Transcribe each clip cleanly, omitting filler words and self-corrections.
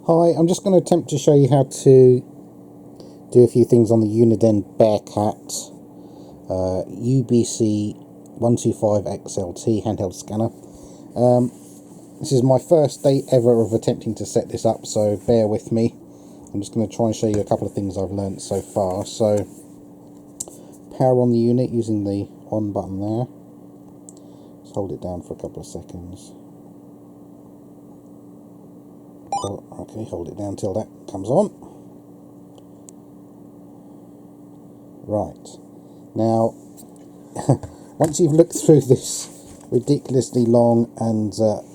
Hi, I'm just going to attempt to show you how to do a few things on the Uniden Bearcat UBC125XLT handheld scanner. This is my first day ever of attempting to set this up, so bear with me. I'm just going to try and show you a couple of things I've learnt so far. So, power on the unit using the on button there. Just hold it down for a couple of seconds. Oh, okay, hold it down till that comes on. Right, now once you've looked through this ridiculously long and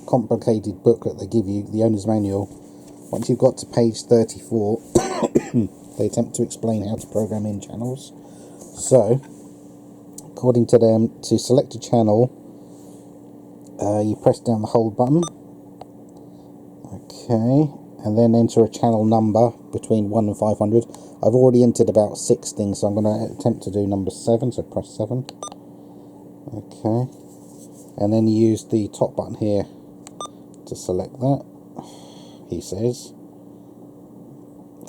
complicated booklet they give you, the owner's manual, once you've got to page 34 they attempt to explain how to program in channels. So according to them, to select a channel, you press down the hold button, okay, and then enter a channel number between 1 and 500. I've already entered about 6 things, so I'm going to attempt to do number 7, so press 7. Okay, and then use the top button here to select that, he says.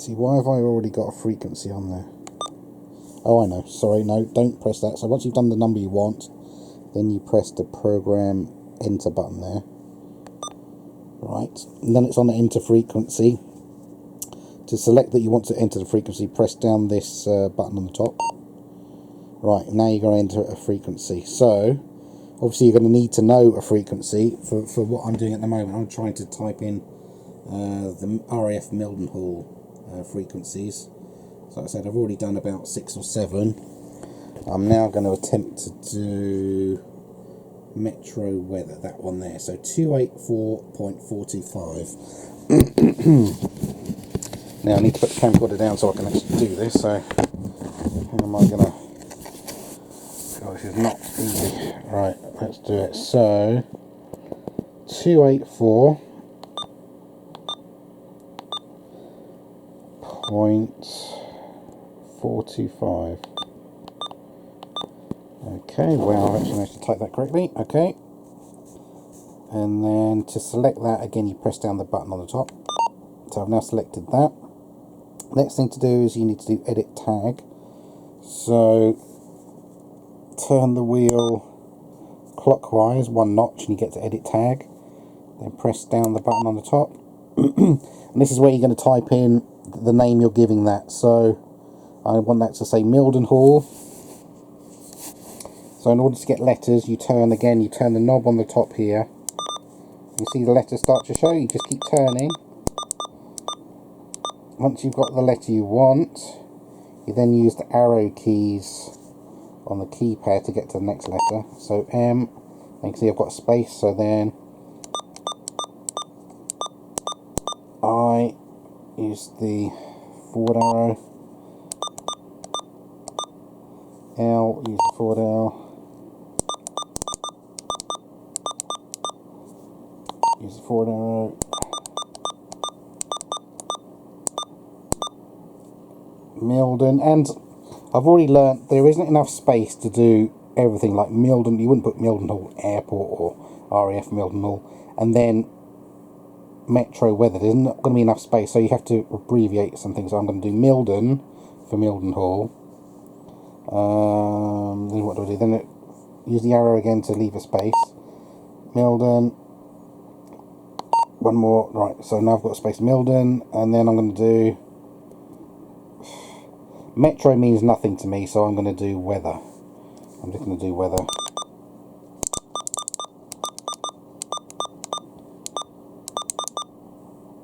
See, why have I already got a frequency on there? Oh, I know, sorry, no, don't press that. So once you've done the number you want, then you press the program enter button there. Right, and then it's on the enter frequency. To select that you want to enter the frequency, press down this button on the top. Right, now you're going to enter a frequency. So, obviously you're going to need to know a frequency for what I'm doing at the moment. I'm trying to type in the RAF Mildenhall frequencies. So like I said, I've already done about 6 or 7. I'm now going to attempt to do Metro Weather, that one there. So 284.425. Now I need to put the camcorder down so I can actually do this. So how am I going to... Oh, this is not easy. Right, let's do it. So 284.425. Okay, well, I've actually managed to type that correctly. Okay, and then to select that again, you press down the button on the top. So I've now selected that. Next thing to do is you need to do edit tag. So turn the wheel clockwise 1 notch and you get to edit tag. Then press down the button on the top. And this is where you're going to type in the name you're giving that. So I want that to say Mildenhall. So in order to get letters, you turn the knob on the top here. You see the letters start to show, you just keep turning. Once you've got the letter you want, you then use the arrow keys on the keypad to get to the next letter. So M, you can see I've got a space, so then I use the forward arrow, L, use the forward L, use the forward arrow, Milden, and I've already learnt there isn't enough space to do everything. Like Milden, you wouldn't put Mildenhall Airport or RAF Mildenhall and then Metro Weather. There's not going to be enough space, so you have to abbreviate something. So I'm going to do Milden for Mildenhall. Then what do I do? Then use the arrow again to leave a space. Milden. One more. Right, so now I've got a space. Milden, and then I'm going to do... Metro means nothing to me, so I'm going to do weather. I'm just going to do weather.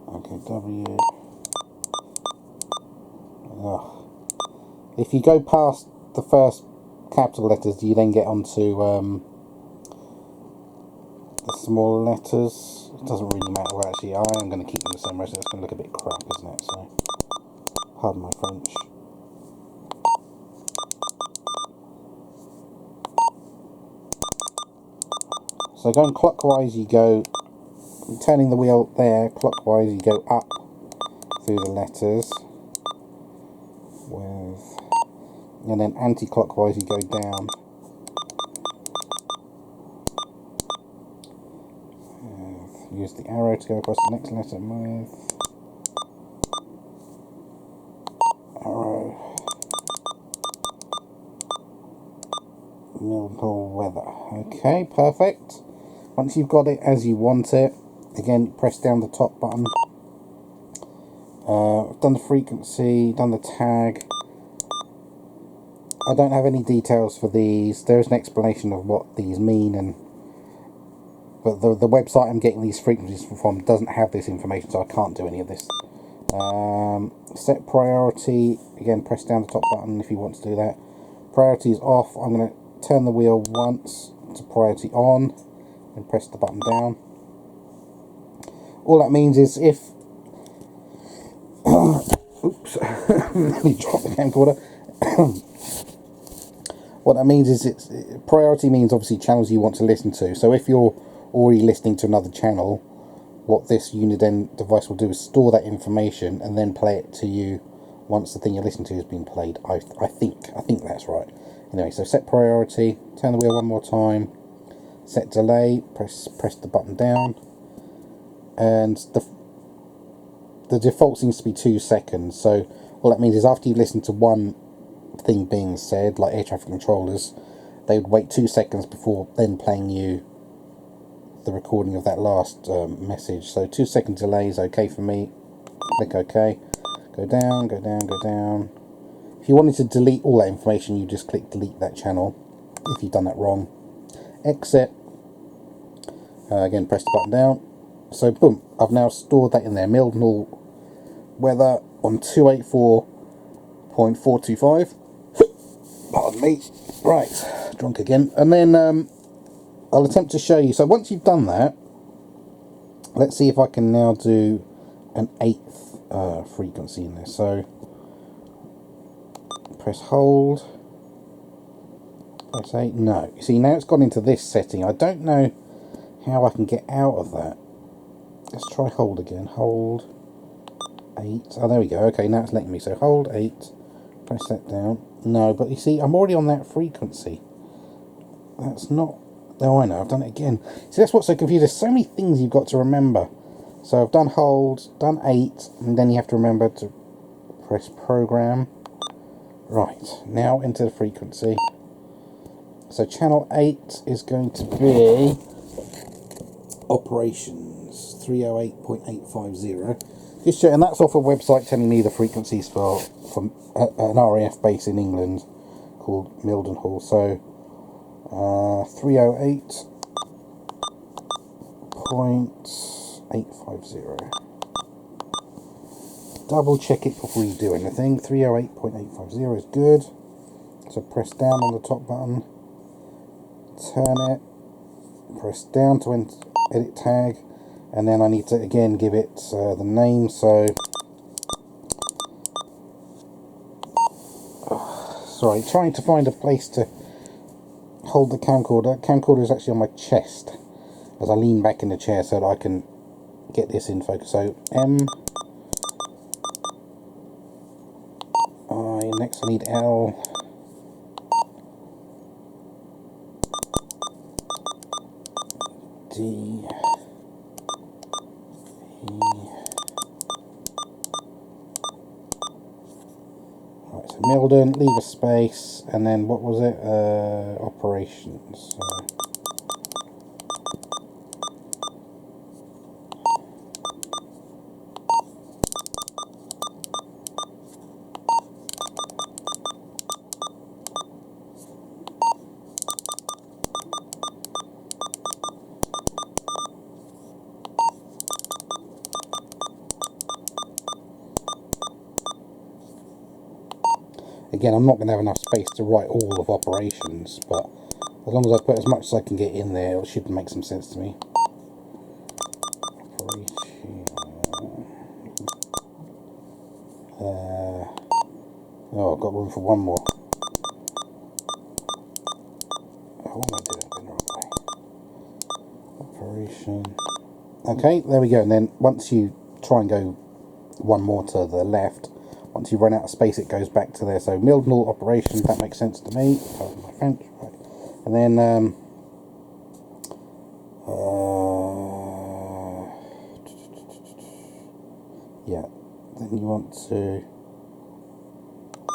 Okay, W. Ugh. If you go past the first capital letters, you then get onto the smaller letters. It doesn't really matter. Well, actually, I am going to keep them the same way, so it's going to look a bit crap, isn't it? So, pardon my French. So going clockwise, you go, turning the wheel there, clockwise you go up through the letters, and then anti-clockwise you go down. Use the arrow to go across the next letter with. Mildenhall weather. Okay, perfect. Once you've got it as you want it, again, press down the top button. I've done the frequency, done the tag. I don't have any details for these. There's an explanation of what these mean, but the website I'm getting these frequencies from doesn't have this information, so I can't do any of this. Set priority, again, press down the top button if you want to do that. Priority is off. I'm going to turn the wheel once to priority on and press the button down. All that means is if oops, nearly dropped the camcorder. What that means is priority means obviously channels you want to listen to. So if you're already listening to another channel, what this Uniden device will do is store that information and then play it to you once the thing you're listening to has been played. I think that's right. Anyway, so set priority, turn the wheel one more time, set delay, press the button down, and the default seems to be 2 seconds. So all that means is after you've listened to one thing being said, like air traffic controllers, they would wait 2 seconds before then playing you the recording of that last message. So 2 second delay is okay for me. Click OK. Go down, go down, go down. If you wanted to delete all that information, you just click delete that channel if you've done that wrong. Exit. Again, press the button down. So boom, I've now stored that in there. Mildenhall weather on 284.425. Pardon me. Right, drunk again. And then I'll attempt to show you. So once you've done that, let's see if I can now do an 8th frequency in there. So press hold. Press 8. No. You see, now it's gone into this setting. I don't know how I can get out of that. Let's try hold again. Hold 8. Oh, there we go. Okay, now it's letting me. So hold 8. Press that down. No, but you see, I'm already on that frequency. That's not... Oh, I know, I've done it again. See, that's what's so confusing. There's so many things you've got to remember. So I've done hold, done 8, and then you have to remember to press program. Right, now enter the frequency. So channel 8 is going to be operations 308.850. Just check, and that's off a website telling me the frequencies for an RAF base in England called Mildenhall. So 308.850. Double check it before you do anything. 308.850 is good. So press down on the top button, turn it, press down to edit tag, and then I need to again give it the name. So sorry, trying to find a place to hold the camcorder. Camcorder is actually on my chest as I lean back in the chair so that I can get this in focus. So next I need L, D, E. Right, so Milden, leave a space, and then what was it? Operations. So again, I'm not going to have enough space to write all of operations, but as long as I put as much as I can get in there, it should make some sense to me. Oh, I've got room for one more. Oh, what am I doing? I'm going the wrong way. Operation. Okay, there we go. And then once you try and go one more to the left, once you run out of space, it goes back to there. So Mildenhall operation, that makes sense to me. Pardon my French. Right. And then yeah, then you want to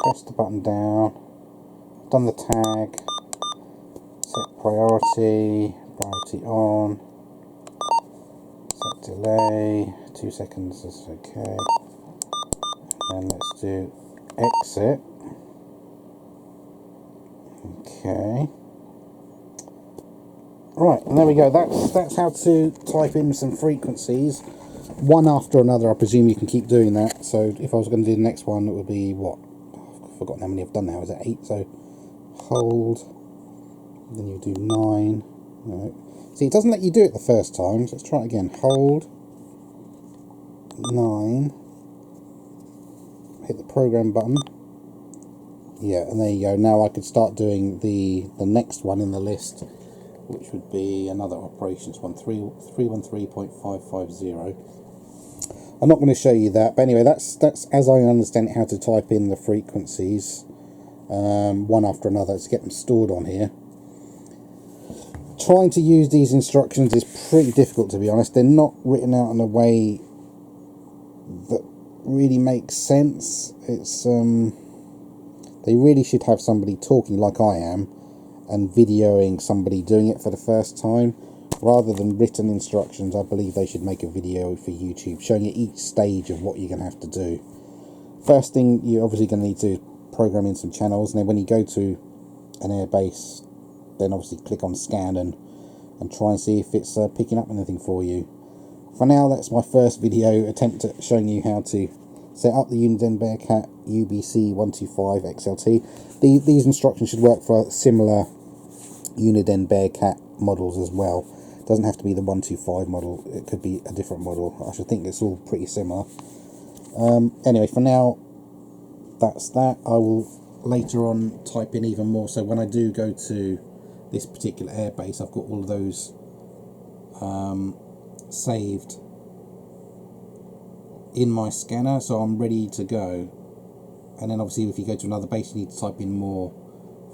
press the button down. I've done the tag. Set priority on, set delay, 2 seconds is okay. And let's do exit. Okay. Right, and there we go. That's how to type in some frequencies, one after another. I presume you can keep doing that. So if I was going to do the next one, it would be what? I've forgotten how many I've done now. Is it 8? So hold. Then you do 9. No. See, it doesn't let you do it the first time. So let's try it again. Hold 9. Hit the program button. Yeah, and there you go. Now I could start doing the next one in the list, which would be another operations one, 313.550. I'm not going to show you that, but anyway, that's as I understand it, how to type in the frequencies one after another to get them stored on here. Trying to use these instructions is pretty difficult, to be honest. They're not written out in a way that really makes sense. It's they really should have somebody talking like I am and videoing somebody doing it for the first time, rather than written instructions. I believe they should make a video for YouTube showing you each stage of what you're going to have to do. First thing, you're obviously going to need to program in some channels, and then when you go to an airbase, then obviously click on scan and try and see if it's picking up anything for you. For now, that's my first video attempt at showing you how to set up the Uniden Bearcat UBC125 XLT. These instructions should work for similar Uniden Bearcat models as well. It doesn't have to be the 125 model, it could be a different model. I should think it's all pretty similar. Anyway, for now, that's that. I will later on type in even more, so when I do go to this particular airbase, I've got all of those saved in my scanner, so I'm ready to go. And then obviously if you go to another base, you need to type in more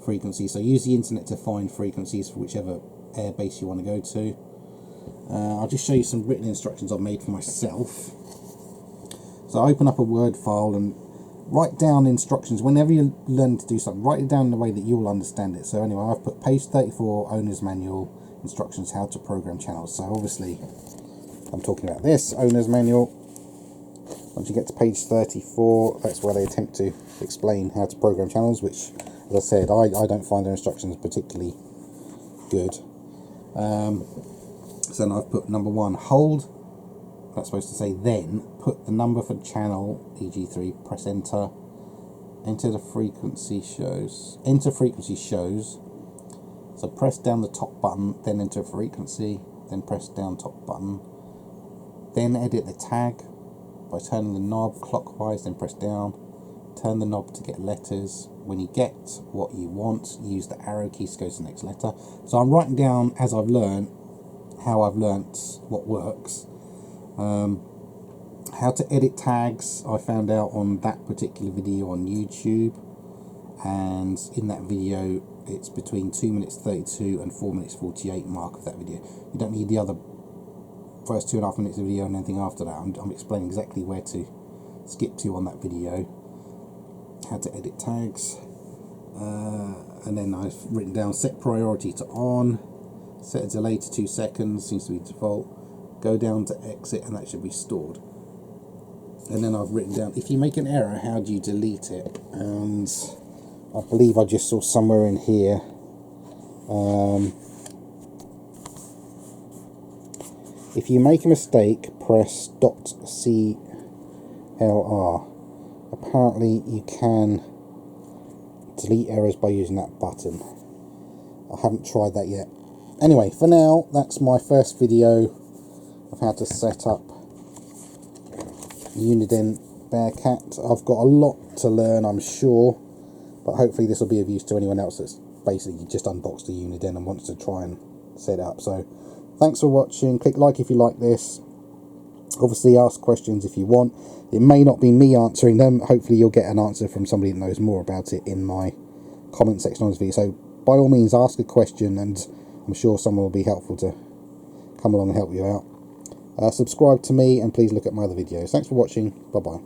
frequencies, so use the internet to find frequencies for whichever air base you want to go to. I'll just show you some written instructions I've made for myself. So I open up a Word file and write down instructions. Whenever you learn to do something, write it down in the way that you'll understand it. So anyway, I've put page 34, owner's manual, instructions how to program channels. So obviously I'm talking about this owner's manual. Once you get to page 34, that's where they attempt to explain how to program channels, which, as I said, I don't find their instructions particularly good. So now I've put number 1, hold. That's supposed to say then. Put the number for channel, e.g. 3, press enter. Enter the frequency shows. Enter frequency shows. So press down the top button, then enter frequency, then press down top button. Then edit the tag by turning the knob clockwise, then press down. Turn the knob to get letters. When you get what you want, use the arrow keys to go to the next letter. So I'm writing down as I've learned, how I've learnt what works. How to edit tags, I found out on that particular video on YouTube, and in that video it's between 2 minutes 32 and 4 minutes 48 mark of that video. You don't need the other first 2.5 minutes of video and anything after that. I'm explaining exactly where to skip to on that video. How to edit tags, and then I've written down set priority to on, set a delay to 2 seconds, seems to be default, go down to exit, and that should be stored. And then I've written down, if you make an error, how do you delete it? And I believe I just saw somewhere in here, if you make a mistake, press .clr. Apparently you can delete errors by using that button. I haven't tried that yet. Anyway, for now, that's my first video of how to set up Uniden Bearcat. I've got a lot to learn, I'm sure, but hopefully this will be of use to anyone else that's basically just unboxed a Uniden and wants to try and set it up. So thanks for watching. Click like if you like this. Obviously ask questions if you want. It may not be me answering them. Hopefully you'll get an answer from somebody that knows more about it in my comment section on this video. So by all means ask a question, and I'm sure someone will be helpful to come along and help you out. Subscribe to me, and please look at my other videos. Thanks for watching. Bye bye.